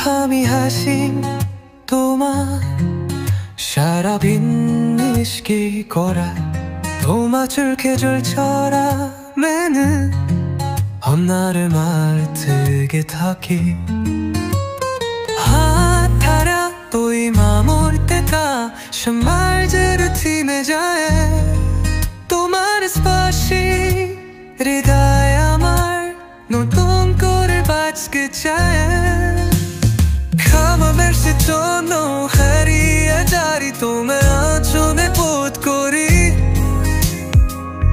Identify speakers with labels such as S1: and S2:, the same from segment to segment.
S1: আমি 하신 동안 샤라빈 이시기 거라 도마줄 계절처럼에는 험나를 말뜨게 타기 하타라 또이 마물 때가 샤말즈르 티메자에 또 말을 스파시 리다야 말 눈동꼬를 바치게 자에 Kama versi tono hariya jari to main aanchon mein pot kori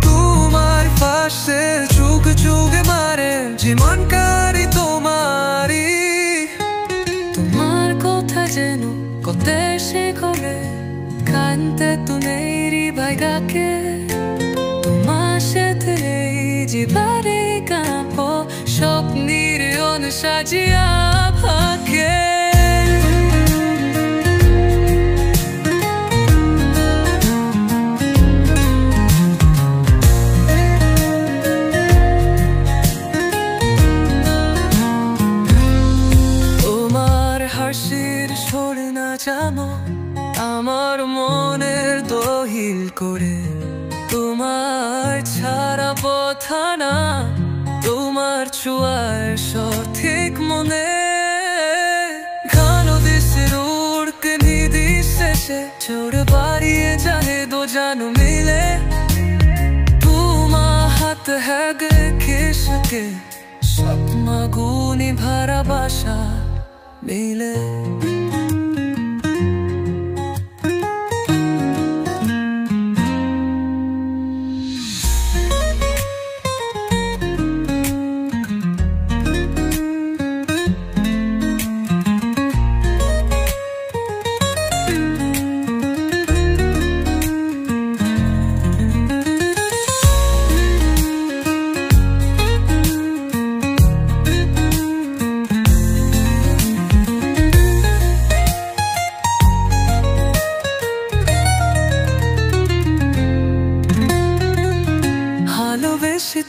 S1: tumhar paashe jug jug mare jimon kari tomari tomar kotha jeno kote shikore kante tu neiri baigake tomar shethe jibare kapo shopnir onu sajiya bhake জানো আমার মনের দহিল করে তোমার ছাড়া পথা না তোমার ছোঁয়ার সঠিক মনে গানো দিশের উড়কে নিদিশেষে জোরে বাড়িয়ে জানে দো জানো মিলে তোমার হাত হ্যাগে খেসকে স্বপ্ন গুনি ভরা বাসা মিলে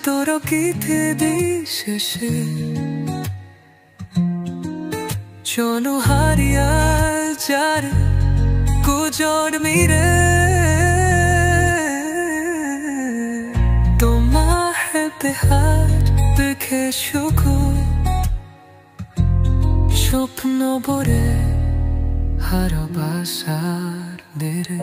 S1: তোর গীতে বিশেষে চলো হারিয়া যার গুজর মিরে তোমার বেহার দেখে শুকু স্বপ্ন ভরে হারাবাসার নেরে